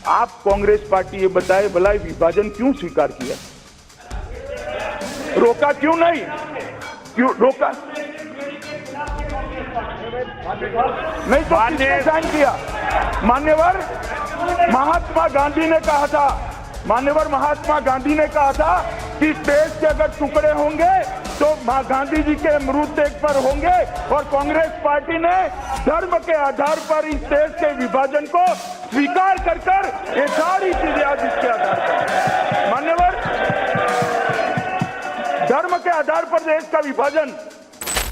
आप कांग्रेस पार्टी ये बताए भला विभाजन क्यों स्वीकार किया, रोका क्यों नहीं, क्यों रोका नहीं, तो किसने साइन किया? मान्यवर महात्मा गांधी ने कहा था, मान्यवर महात्मा गांधी ने कहा था कि देश के अगर टुकड़े होंगे तो गांधी जी के मृतदेह पर होंगे, और कांग्रेस पार्टी ने धर्म के आधार पर इस देश के विभाजन को स्वीकार कर ये सारी चीजें आज इसके आधार पर, मान्यवर धर्म के आधार पर देश का विभाजन।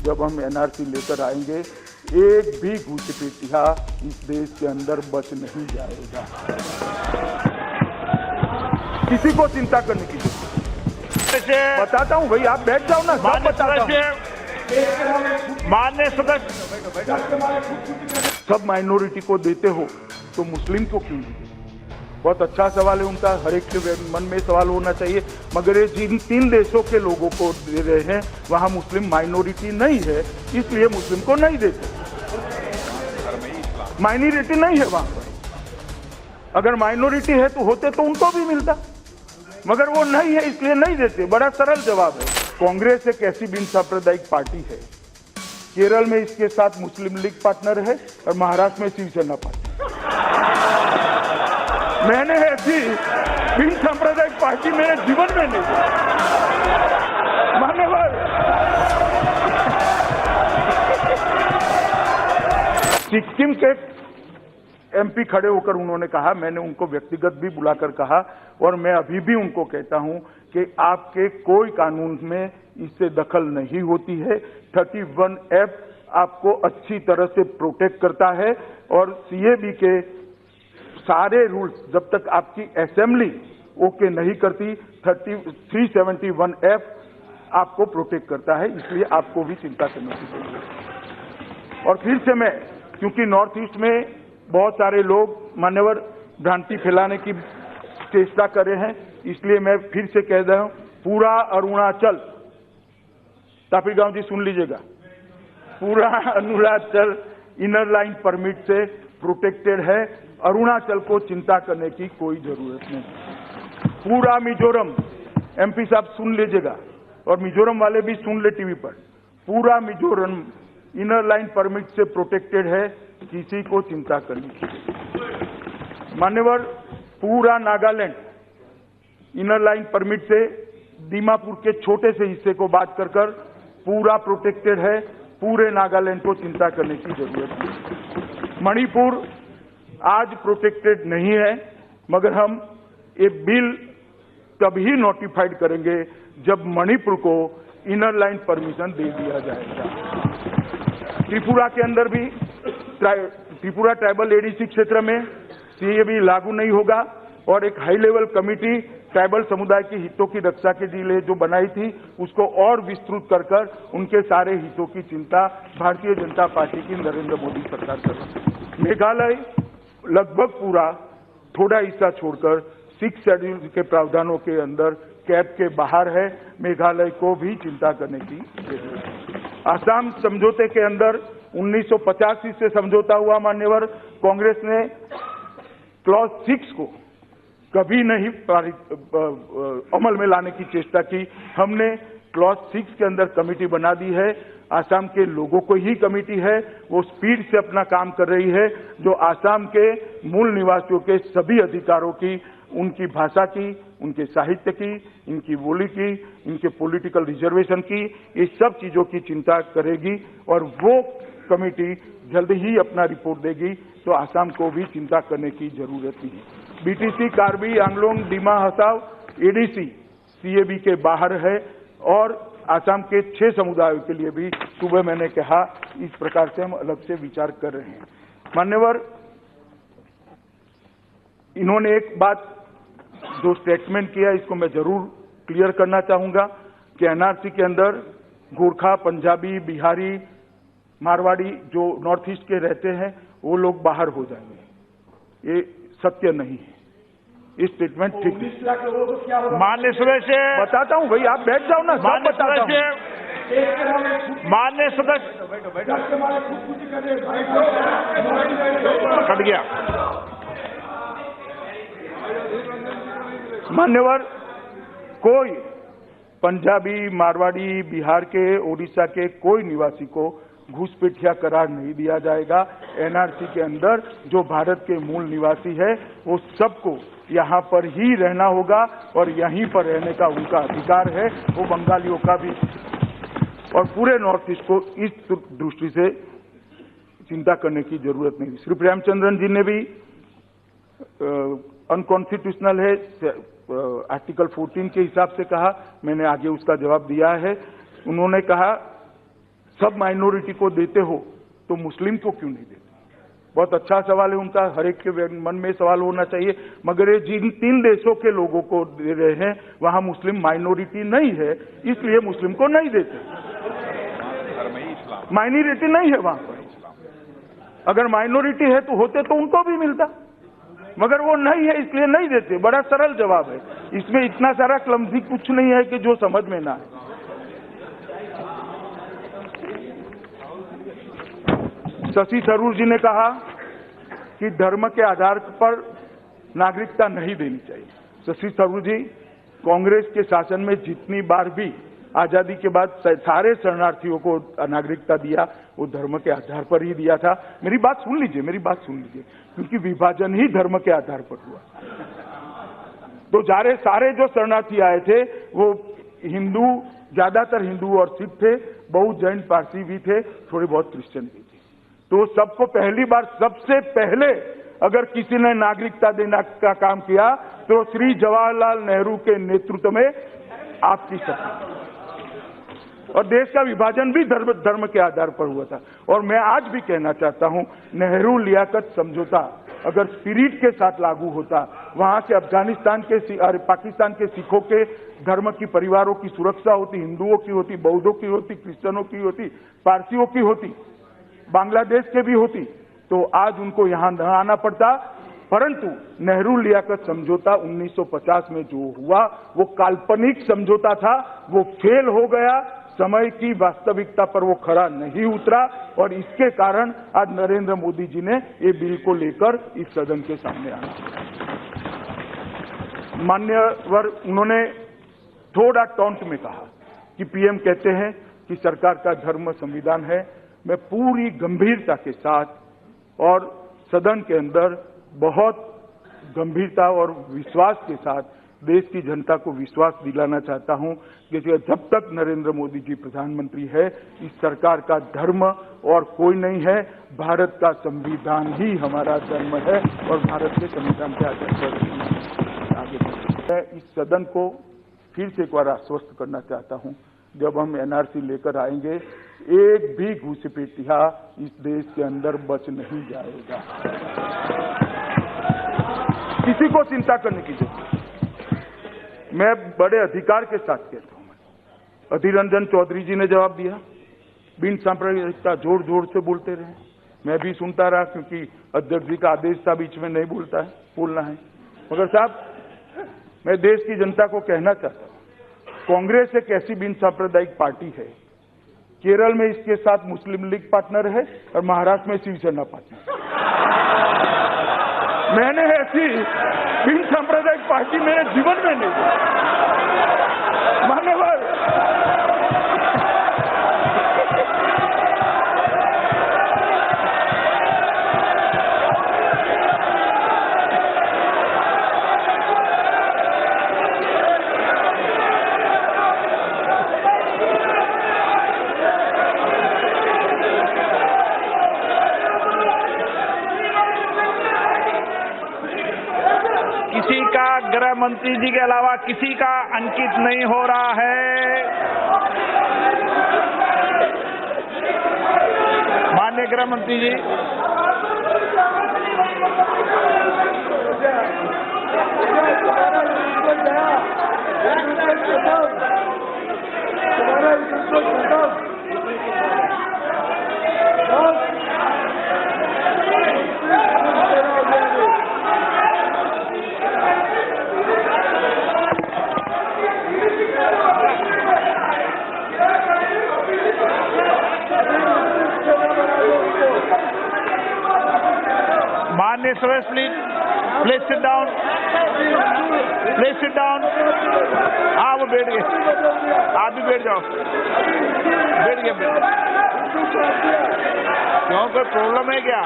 जब हम एनआरसी लेकर आएंगे, एक भी घुसपैठिया इस देश के अंदर बच नहीं जाएगा, किसी को चिंता करने की जरूरत। बताता हूं भाई, आप बैठ जाओ ना, सब बताता हूं। माननीय सदस्य, सब माइनॉरिटी को देते हो तो मुस्लिम को क्यों नहीं? बहुत अच्छा सवाल है उनका, हर एक के मन में सवाल होना चाहिए, मगर ये जिन 3 देशों के लोगों को दे रहे हैं वहां मुस्लिम माइनॉरिटी नहीं है, इसलिए मुस्लिम को नहीं देते। माइनॉरिटी नहीं है वहां पर, अगर माइनॉरिटी है तो होते तो उनको भी मिलता, मगर वो नहीं है इसलिए नहीं देते। बड़ा सरल जवाब है। कांग्रेस एक ऐसी बिन सांप्रदायिक पार्टी है, केरल में इसके साथ मुस्लिम लीग पार्टनर है और महाराष्ट्र में शिवसेना पार्टी। मैंने ऐसी बिन सांप्रदायिक पार्टी मेरे जीवन में नहीं देखी। मान्यवर सिक्किम के एमपी खड़े होकर उन्होंने कहा, मैंने उनको व्यक्तिगत भी बुलाकर कहा, और मैं अभी भी उनको कहता हूं कि आपके कोई कानून में इससे दखल नहीं होती है। 31F आपको अच्छी तरह से प्रोटेक्ट करता है, और सीएबी के सारे रूल्स जब तक आपकी असेंबली ओके नहीं करती, 371F आपको प्रोटेक्ट करता है, इसलिए आपको भी चिंता करने की जरूरत है। और फिर से मैं, क्योंकि नॉर्थ ईस्ट में बहुत सारे लोग मान्यवर भ्रांति फैलाने की चेष्टा कर रहे हैं, इसलिए मैं फिर से कह रहा हूं, पूरा अरुणाचल, तापिर गांव जी सुन लीजिएगा, पूरा अरुणाचल इनर लाइन परमिट से प्रोटेक्टेड है, अरुणाचल को चिंता करने की कोई जरूरत नहीं। पूरा मिजोरम, एमपी साहब सुन लीजिएगा, और मिजोरम वाले भी सुन ले टीवी पर, पूरा मिजोरम इनर लाइन परमिट से प्रोटेक्टेड है, किसी को चिंता करनी चाहिए। मान्यवर पूरा नागालैंड इनर लाइन परमिट से दीमापुर के छोटे से हिस्से को बात कर पूरा प्रोटेक्टेड है, पूरे नागालैंड को चिंता करने की जरूरत है। मणिपुर आज प्रोटेक्टेड नहीं है, मगर हम ये बिल तभी नोटिफाइड करेंगे जब मणिपुर को इनर लाइन परमिशन दे दिया जाएगा। त्रिपुरा के अंदर भी, त्रिपुरा ट्राइबल एडीसी क्षेत्र में सीएबी लागू नहीं होगा, और एक हाई लेवल कमेटी ट्राइबल समुदाय के हितों की रक्षा के लिए जो बनाई थी उसको और विस्तृत कर उनके सारे हितों की चिंता भारतीय जनता पार्टी की नरेंद्र मोदी सरकार कर रही है। मेघालय लगभग पूरा, थोड़ा हिस्सा छोड़कर 6 शेड्यूल के प्रावधानों के अंदर कैब के बाहर है, मेघालय को भी चिंता करने की जरूरत है। आसाम समझौते के अंदर 1985 से समझौता हुआ, मान्यवर कांग्रेस ने क्लॉज 6 को कभी नहीं अमल में लाने की चेष्टा की। हमने क्लॉज 6 के अंदर कमेटी बना दी है, आसाम के लोगों को ही कमेटी है, वो स्पीड से अपना काम कर रही है, जो आसाम के मूल निवासियों के सभी अधिकारों की, उनकी भाषा की, उनके साहित्य की, इनकी बोली की, इनके पॉलिटिकल रिजर्वेशन की, ये सब चीजों की चिंता करेगी, और वो कमेटी जल्द ही अपना रिपोर्ट देगी, तो आसाम को भी चिंता करने की जरूरत नहीं है। BTC, Karbi Anglong, Dima Hasao, ADC CAB के बाहर है, और आसाम के 6 समुदायों के लिए भी सुबह मैंने कहा इस प्रकार से हम अलग से विचार कर रहे हैं। मान्यवर, इन्होंने एक बात जो स्टेटमेंट किया, इसको मैं जरूर क्लियर करना चाहूंगा कि एनआरसी के अंदर गोरखा, पंजाबी, बिहारी, मारवाड़ी जो नॉर्थ ईस्ट के रहते हैं वो लोग बाहर हो जाएंगे, ये सत्य नहीं है। ये स्टेटमेंट ठीक है। माननीय सदस्य, बताता हूं भाई, आप बैठ जाओ ना, सब बताता हूं। माननीय सदस्य, कट गया। मान्यवर, कोई पंजाबी, मारवाड़ी, बिहार के, ओडिशा के कोई निवासी को घुसपैठिया करार नहीं दिया जाएगा। एनआरसी के अंदर जो भारत के मूल निवासी है वो सबको यहाँ पर ही रहना होगा और यहीं पर रहने का उनका अधिकार है। वो बंगालियों का भी और पूरे नॉर्थ ईस्ट को इस दृष्टि से चिंता करने की जरूरत नहीं। श्री प्रेमचंद्रन जी ने भी अनकॉन्स्टिट्यूशनल है आर्टिकल 14 के हिसाब से कहा, मैंने आगे उसका जवाब दिया है। उन्होंने कहा सब माइनॉरिटी को देते हो तो मुस्लिम को क्यों नहीं देते। बहुत अच्छा सवाल है उनका, हर एक के मन में सवाल होना चाहिए। मगर ये जिन 3 देशों के लोगों को दे रहे हैं वहां मुस्लिम माइनॉरिटी नहीं है, इसलिए मुस्लिम को नहीं देते। माइनॉरिटी नहीं है वहां पर, अगर माइनॉरिटी है तो होते तो उनको भी मिलता, मगर वो नहीं है इसलिए नहीं देते। बड़ा सरल जवाब है, इसमें इतना सारा क्लमजी कुछ नहीं है कि जो समझ में ना आए। शशि थरूर जी ने कहा कि धर्म के आधार पर नागरिकता नहीं देनी चाहिए। शशि थरूर जी, कांग्रेस के शासन में जितनी बार भी आजादी के बाद सारे शरणार्थियों को नागरिकता दिया वो धर्म के आधार पर ही दिया था। मेरी बात सुन लीजिए, क्योंकि विभाजन ही धर्म के आधार पर हुआ। तो सारे जो शरणार्थी आए थे वो हिंदू, ज्यादातर हिंदू और सिख थे, बहुत जैन पारसी भी थे, थोड़े बहुत क्रिश्चियन भी थे। तो सबको पहली बार, सबसे पहले अगर किसी ने नागरिकता देने का काम किया तो श्री जवाहरलाल नेहरू के नेतृत्व में आपकी सरकार, और देश का विभाजन भी धर्म के आधार पर हुआ था। और मैं आज भी कहना चाहता हूं, नेहरू लियाकत समझौता अगर स्पिरिट के साथ लागू होता, वहां के अफगानिस्तान के पाकिस्तान के सिखों के धर्म की परिवारों की सुरक्षा होती, हिंदुओं की होती, बौद्धों की होती, क्रिश्चियनों की होती, पारसियों की होती, बांग्लादेश के भी होती, तो आज उनको यहां न आना पड़ता। परंतु नेहरू लियाकत समझौता 1950 में जो हुआ वो काल्पनिक समझौता था, वो फेल हो गया, समय की वास्तविकता पर वो खरा नहीं उतरा, और इसके कारण आज नरेंद्र मोदी जी ने ये बिल को लेकर इस सदन के सामने आना। मान्यवर, उन्होंने थोड़ा टॉन्ट में कहा कि पीएम कहते हैं कि सरकार का धर्म संविधान है। मैं पूरी गंभीरता के साथ और सदन के अंदर बहुत गंभीरता और विश्वास के साथ देश की जनता को विश्वास दिलाना चाहता हूं कि जब तक नरेंद्र मोदी जी प्रधानमंत्री है, इस सरकार का धर्म और कोई नहीं है, भारत का संविधान ही हमारा धर्म है और भारत के संविधान के आधार पर आगे बढ़े। मैं इस सदन को फिर से एक बार आश्वस्त करना चाहता हूं, जब हम एनआरसी लेकर आएंगे, एक भी घुसपैठिया इस देश के अंदर बच नहीं जाएगा। किसी को चिंता करने की जरूरत नहीं। मैं बड़े अधिकार के साथ कहता हूं। अधीर रंजन चौधरी जी ने जवाब दिया, बिन सांप्रदायिकता जोर जोर से बोलते रहे, मैं भी सुनता रहा, क्योंकि अध्यक्ष जी का आदेश था बीच में नहीं बोलना है। मगर साहब, मैं देश की जनता को कहना चाहता हूं, कांग्रेस एक ऐसी बिन सांप्रदायिक पार्टी है, केरल में इसके साथ मुस्लिम लीग पार्टनर है और महाराष्ट्र में शिवसेना पार्टनर। मैंने ऐसी बिन सांप्रदायिक पार्टी मेरे जीवन में नहीं देखी। मान्यवर, किसी का गृह मंत्री जी के अलावा किसी का अंकित नहीं हो रहा है। माननीय गृह मंत्री जी, माननीय Suresh please. Please sit down, please sit down. हाँ वो बैठ गए, आप भी बैठ जाओ, बैठ गए। क्यों, कोई प्रॉब्लम है क्या?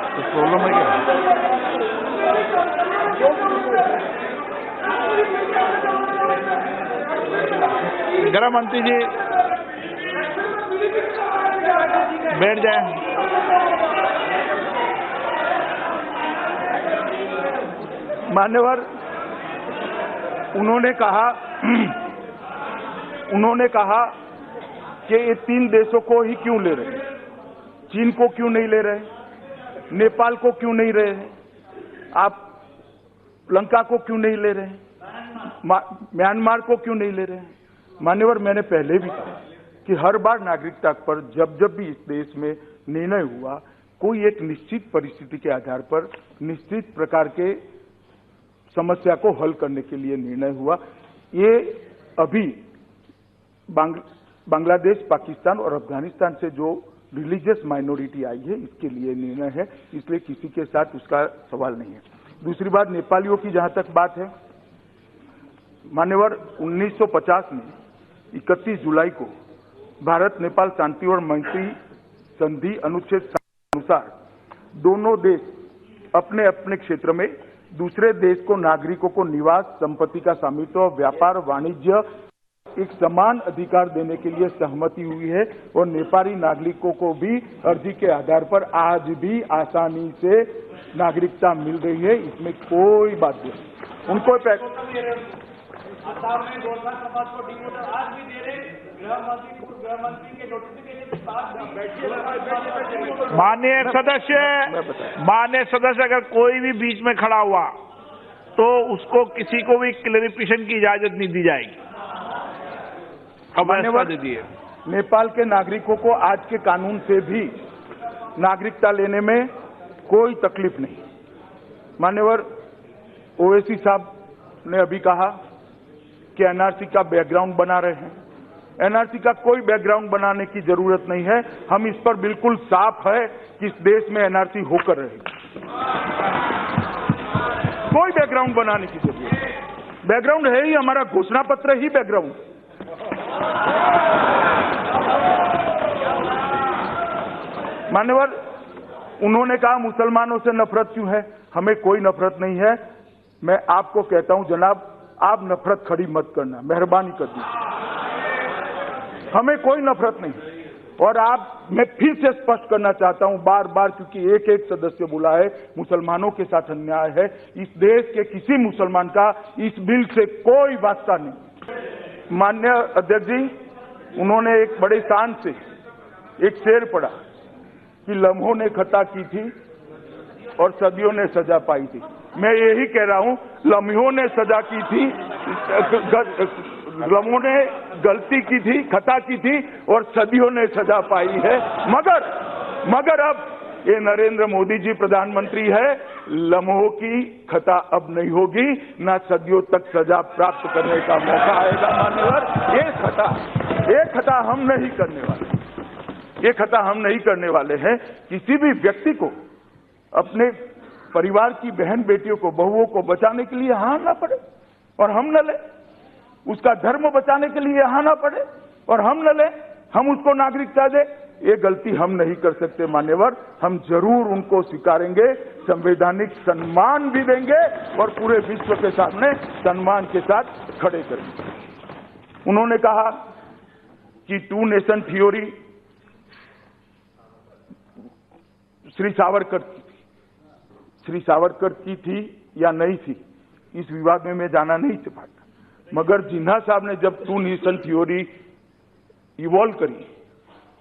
तो प्रॉब्लम है क्या? गृह मंत्री जी बैठ जाए। मान्यवर, उन्होंने कहा कि ये 3 देशों को ही क्यों ले रहे हैं, चीन को क्यों नहीं ले रहे, नेपाल को क्यों नहीं ले रहे, आप लंका को क्यों नहीं ले रहे, म्यांमार को क्यों नहीं ले रहे हैं। मान्यवर, मैंने पहले भी कहा कि हर बार नागरिकता पर जब भी इस देश में निर्णय हुआ, कोई एक निश्चित परिस्थिति के आधार पर निश्चित प्रकार के समस्या को हल करने के लिए निर्णय हुआ। ये अभी बांग्लादेश, पाकिस्तान और अफगानिस्तान से जो रिलीजियस माइनॉरिटी आई है, इसके लिए निर्णय है, इसलिए किसी के साथ उसका सवाल नहीं है। दूसरी बात, नेपालियों की जहां तक बात है, मान्यवर, 1950 में 31 जुलाई को भारत नेपाल शांति और मैत्री संधि अनुच्छेद 7 के अनुसार दोनों देश अपने अपने क्षेत्र में दूसरे देश को नागरिकों को निवास, संपत्ति का स्वामित्व, व्यापार, वाणिज्य एक समान अधिकार देने के लिए सहमति हुई है और नेपाली नागरिकों को भी अर्जी के आधार पर आज भी आसानी से नागरिकता मिल रही है। इसमें कोई बात नहीं। उनको माननीय सदस्य अगर कोई भी बीच में खड़ा हुआ तो उसको किसी को भी क्लेरिफिकेशन की इजाजत नहीं दी जाएगी। मान्यवर, नेपाल के नागरिकों को आज के कानून से भी नागरिकता लेने में कोई तकलीफ नहीं। मान्यवर, ओवैसी साहब ने अभी कहा कि एनआरसी का बैकग्राउंड बना रहे हैं। एनआरसी का कोई बैकग्राउंड बनाने की जरूरत नहीं है। हम इस पर बिल्कुल साफ है कि इस देश में एनआरसी होकर रहेगी। कोई बैकग्राउंड बनाने की जरूरत नहीं। बैकग्राउंड है ही हमारा घोषणा पत्र ही बैकग्राउंड। मान्यवर, उन्होंने कहा मुसलमानों से नफरत क्यों है। हमें कोई नफरत नहीं है। मैं आपको कहता हूं जनाब, आप नफरत खड़ी मत करना, मेहरबानी कर दीजिए। हमें कोई नफरत नहीं। और मैं फिर से स्पष्ट करना चाहता हूं बार बार, क्योंकि एक एक सदस्य बोला है मुसलमानों के साथ अन्याय है। इस देश के किसी मुसलमान का इस बिल से कोई वास्ता नहीं। माननीय अध्यक्ष जी, उन्होंने एक बड़े शान से एक शेर पढ़ा कि लम्हों ने खता की थी और सदियों ने सजा पाई थी। मैं यही कह रहा हूं, लम्हों ने सजा की थी, लम्हों ने गलती की थी, खता की थी और सदियों ने सजा पाई है। मगर अब ये नरेंद्र मोदी जी प्रधानमंत्री है, लम्हों की खता अब नहीं होगी, ना सदियों तक सजा प्राप्त करने का मौका आएगा। मान्यवर, ये खता हम नहीं करने वाले। ये खता हम नहीं करने वाले हैं। किसी भी व्यक्ति को अपने परिवार की बहन बेटियों को, बहुओं को बचाने के लिए यहाँ ना पड़े और हम न ले, उसका धर्म बचाने के लिए यहाँ ना पड़े और हम न ले, हम उसको नागरिकता दे, ये गलती हम नहीं कर सकते। मान्यवर, हम जरूर उनको स्वीकारेंगे, संवैधानिक सम्मान भी देंगे और पूरे विश्व के सामने सम्मान के साथ खड़े करेंगे। उन्होंने कहा कि 2 नेशन थ्योरी श्री सावरकर की थी या नहीं थी, इस विवाद में मैं जाना नहीं चाहता। मगर जिन्ना साहब ने जब 2 नेशन थ्योरी इवॉल्व करी,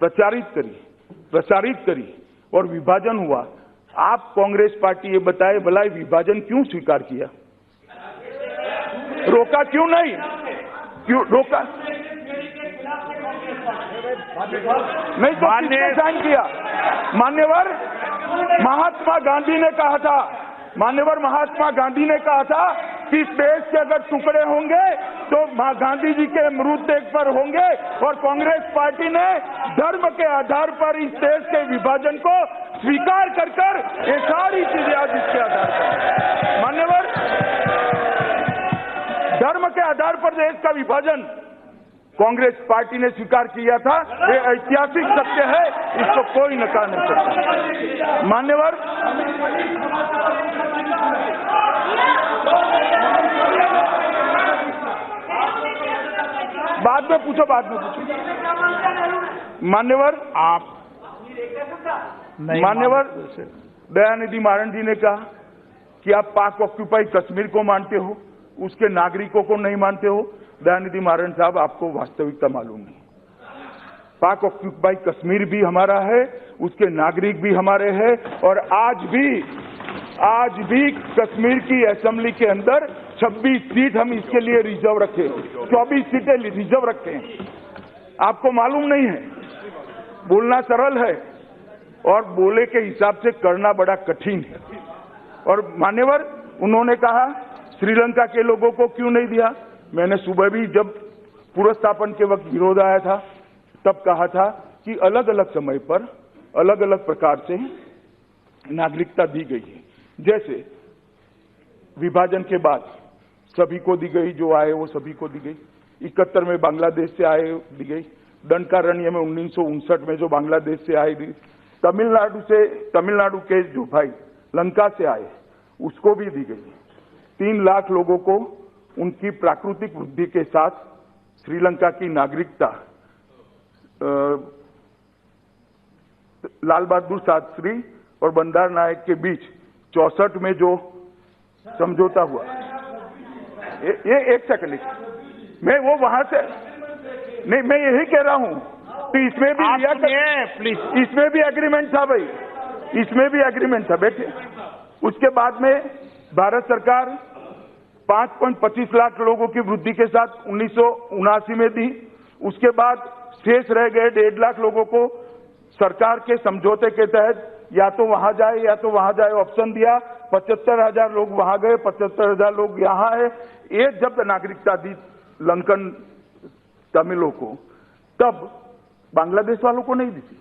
प्रचारित करी और विभाजन हुआ, आप कांग्रेस पार्टी ये बताए भला विभाजन क्यों स्वीकार किया, रोका क्यों नहीं, क्यों रोका नहीं तो किसने साइन किया। मान्यवर, महात्मा गांधी ने कहा था कि इस देश के अगर टुकड़े होंगे तो गांधी जी के मृतदेह पर होंगे, और कांग्रेस पार्टी ने धर्म के आधार पर इस देश के विभाजन को स्वीकार कर ये सारी चीजें आज इसके आधार पर, मान्यवर, धर्म के आधार पर देश का विभाजन कांग्रेस पार्टी ने स्वीकार किया था। ये ऐतिहासिक सत्य है, इसको कोई नकार नहीं सकता। मान्यवर, बाद में पूछो। मान्यवर, मान्यवर दयानिधि मारन जी ने कहा कि आप पाक ऑक्यूपाई कश्मीर को मानते हो, उसके नागरिकों को नहीं मानते हो। दयानिधि मारन साहब, आपको वास्तविकता मालूम नहीं। पाक ऑक्यूपाई कश्मीर भी हमारा है, उसके नागरिक भी हमारे हैं, और आज भी कश्मीर की असेंबली के अंदर 26 सीट हम इसके लिए रिजर्व रखे, 24 सीटें रिजर्व रखे हैं। आपको मालूम नहीं है। बोलना सरल है और बोले के हिसाब से करना बड़ा कठिन है। और मान्यवर, उन्होंने कहा श्रीलंका के लोगों को क्यों नहीं दिया। मैंने सुबह भी जब पुनर्स्थापन के वक्त विरोध आया था तब कहा था कि अलग अलग समय पर अलग अलग प्रकार से नागरिकता दी गई है। जैसे विभाजन के बाद सभी को दी गई, जो आए वो सभी को दी गई। 71 में बांग्लादेश से आए दी गई। दंडकारण्य में 1959 में जो बांग्लादेश से आए दी। तमिलनाडु के जो भाई लंका से आए उसको भी दी गई। 3 लाख लोगों को उनकी प्राकृतिक वृद्धि के साथ श्रीलंका की नागरिकता लाल बहादुर शास्त्री और बंडार नायक के बीच 64 में जो समझौता हुआ, ये एक सेकंड, मैं वो वहां से नहीं, मैं यही कह रहा हूं कि इसमें भी इसमें भी एग्रीमेंट था भाई, इसमें भी एग्रीमेंट था। बैठे, उसके बाद में भारत सरकार 5.25 लाख लोगों की वृद्धि के साथ 1979 में दी। उसके बाद शेष रह गए 1.5 लाख लोगों को सरकार के समझौते के तहत या तो वहां जाए या तो वहां जाए ऑप्शन दिया। 75,000 लोग वहां गए, 75,000 लोग यहां है। ये जब नागरिकता दी लंकन तमिलों को, तब बांग्लादेश वालों को नहीं दी थी,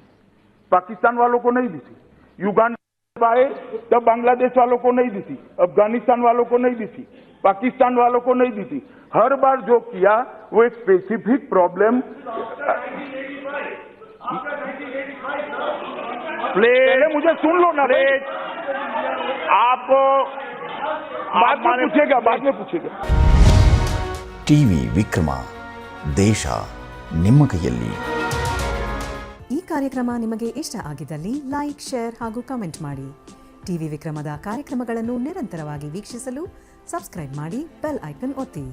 पाकिस्तान वालों को नहीं दी थी। युगांडा आए तब बांग्लादेश वालों को नहीं दी थी, अफगानिस्तान वालों को नहीं दी थी, पाकिस्तान वालों को नहीं दी थी। हर बार जो किया वो एक स्पेसिफिक प्रॉब्लम। पहले मुझे सुन लो ना, आपको बाद में पूछेगा। ಟಿವಿ ವಿಕ್ರಮ, ದೇಶ ನಿಮ್ಮ ಕೈಯಲ್ಲಿ. ಈ ಕಾರ್ಯಕ್ರಮ ನಿಮಗೆ ಇಷ್ಟ ಆಗಿದ್ದಲ್ಲಿ ಲೈಕ್, ಶೇರ್ ಹಾಗೂ ಕಮೆಂಟ್ ಮಾಡಿ. ಟಿವಿ ವಿಕ್ರಮದ ಕಾರ್ಯಕ್ರಮಗಳನ್ನು ನಿರಂತರವಾಗಿ ವೀಕ್ಷಿಸಲು ಸಬ್ಸ್ಕ್ರೈಬ್ ಮಾಡಿ, ಬೆಲ್ ಐಕನ್ ಒತ್ತಿ.